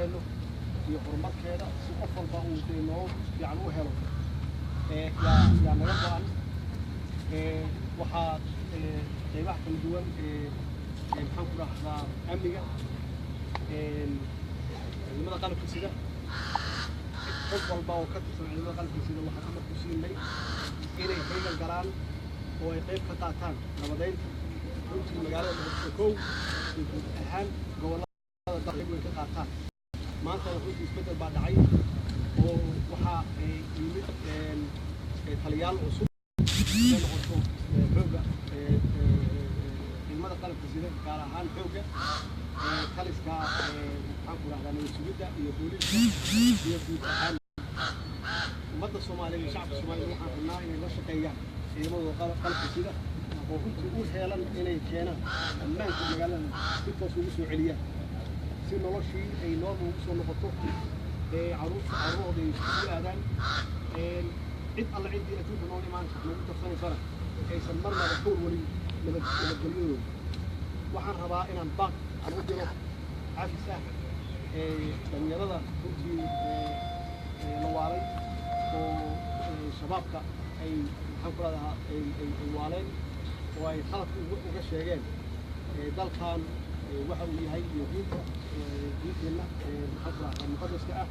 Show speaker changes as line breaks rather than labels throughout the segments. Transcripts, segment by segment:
shaqeyno iyo horumarkeeda si qof walba uu deynoo fiican u helo yaa naga go'an waxaa qaybaha kala duwan maxaan ku rahdaa amniga ciidamada qalabka sida qof walba oo ka tirsan ciidamada qalabka sida waxaa ka marku siinay inay heegan galaan oo ay qayb ka qaataan nabadeynta runtii magaalada Muqdisho iyo guud ahaan gobollada dalka way ka qaataan maanta runtii isbedel baa dhacay oo waxaa yimid taliyaal cusub oo noqoto xooga ciidamada qalabka sida gaar ahaan xooga taliska maxaan ku rahdaa nabadgelyada iyo booliska iyo guud ahaan ummadda Soomaaliyeed iyo shacabka Soomaaliyeed waxaan rabnaa inay la shaqeeyaan ciidamada qalabka sida oo runtii u heelan inay keenaan ammaanka magaalada si toos ugu soo celiyaan si noloshii ay normal ugu soo noqoto carruurtooda ay isku aadaan cid alla ciddii adduunka noo imaan lagu tarsanaysana aysan marnaba ka warwarin nabadgelyadooda waxaan rabaa inaan baaq aan u diro cafis ah dhalinyarada runtii la waalay oo shabaabka ay maxaan ku rahdaa ay waaleen oo ay khalad uga sheegeen dalkan waxa uu yahay iyo diinteenna maxaan ku rahdaa muqadaska ah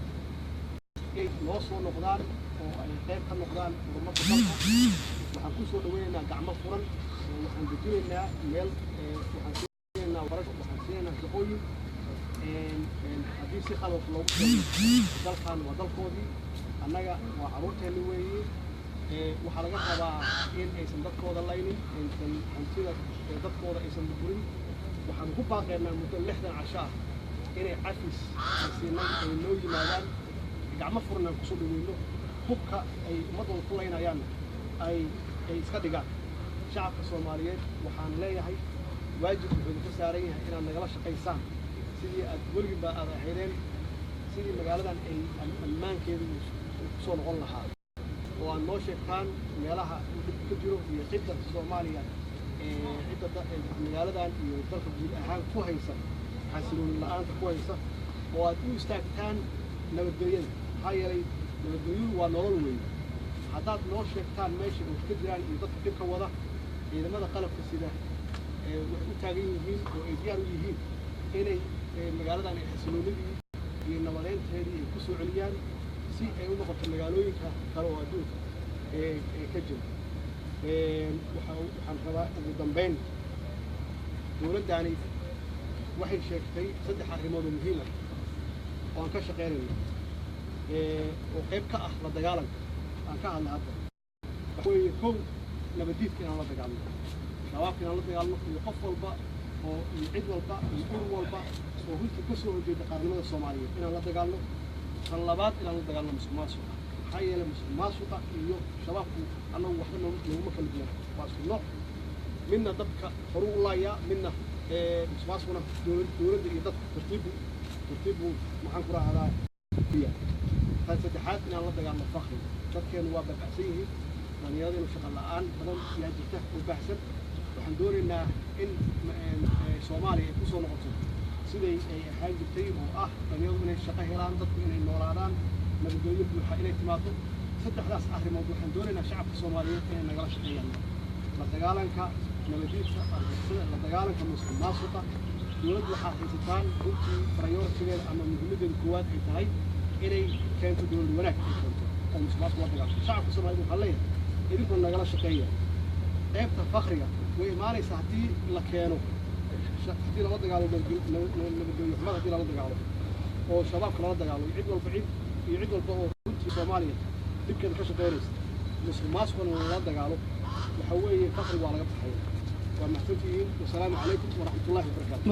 ay noo soo noqdaan oo ay qayb ka noqdaan horumarka dalka waxaan ku soo dhaweynaynaa gacmo furan waxaan dejinaynaa meel waxaan siinaynaa wararka waxaan siinaynaa shaqooyin haddii si khalad loogu sheego dalkan waa dalkoodii annaga waa carruurteenna weeye waxaa laga rabaa in aysan dadkooda laynin aysan hantida dadkooda aysan burburin waxaan ku baaqaynaa muddo 60 casho ah inay cafis siinay ay noo yimaadaan gacmo furan ku soo dhaweyno hubka ay ummadooda ku laynayaan ay iska dhigaan shacabka Soomaaliyeed waxaan leeyahay waajib wuxuu ka saaran yahay inaad nagala shaqeysaan sidii aad weligiiba aad ahaydeen sidii magaaladan ay ammaankeedu ku soo noqon lahaa oo aan noo sheegtaan meelaha ka jiro iyo cidda Soomaaliya cidda magaaladan iyo dalka guud ahaan ku haysa xasilooni la'aanta ku haysa oo aad u istaagtaan nabadgelyada maxaa yeelay nabadgelyadu waa nolol weyn haddaad noo sheegtaan meesha oo ka jiraan iyo dadka dhibka wada ciidamada qalabka sida waxay u taagan yihiin oo ay diyaar u yihiin inay magaaladan ay xasiloonidii iyo nabadeynteedii ay ku soo celiyaan si ay u noqoto magaalooyinka kale oo adduunka ka jira waxaan rabaa ugu dambeyn dowladdani waxay sheegtay 3 arrimood oo muhiim ah oo aan ka shaqeynayno oo qayb ka ah la dagaalanka aan ka hadla hadda waxay kow nabadiidka inaan la dagaalno shabaabka inaan la dagaalno iyo qof walba oo cid walba iyo ur walba oo runtii ka soo horjeeda qaranimada Soomaaliyeed inaan la dagaalno tan labaad inaan la dagaalno musuqmaasuqa maxaa yeelay musuqmaasuqa iyo shabaabku annagu waxba nooguma kala duwan waa isku nooc midna dadka horu u laaya midna musuqmaasuquna dowladda iyo dadka tartiibu maxaan ku rahdaa biya tan saddexaad inaan la dagaalno faqriga dadkeenu waa babacsan yihiin dhalinyaradu shaqo la'aan badan yaa jirta oo baahsan waxaan doonaynaa in Soomaaliya ay ku soo noqoto siday ay ahaan jirtay oo ah dhalinyaradu inay shaqo helaan dadku inay noolaadaan nabadgelyo buuxa inay timaado saddexdaas arrimood waxaan doonaynaa shacabka Soomaaliyeed inay nagala shaqeeyaan la dagaalanka nabadgelyada argagixisada la dagaalanka musuqmaasuqa dowladdu waxaa haysataan runtii priority-geeda ama muhiimadeeda koowaad ay tahay inay keento dowlad wanaag ay keento oo musuqmaasuqa la dagaalanto shacabka Soomaaliyeed waxaa leeyahay idinku nagala shaqeeya qaybta faqriga way imaanaysaa haddii la keeno haddii lala dagaalo nabadgelyo xumada haddii lala dagaalo oo shabaabka lala dagaalo cid walba oo runtii Soomaaliya dibkeeda ka shaqeynaysa musuqmaasuqana lala dagaalo waxa weeye faqri waa laga baxaya waa mahadsantihiin wasalaamu calaykum waraxmatullaahi wabarakaatu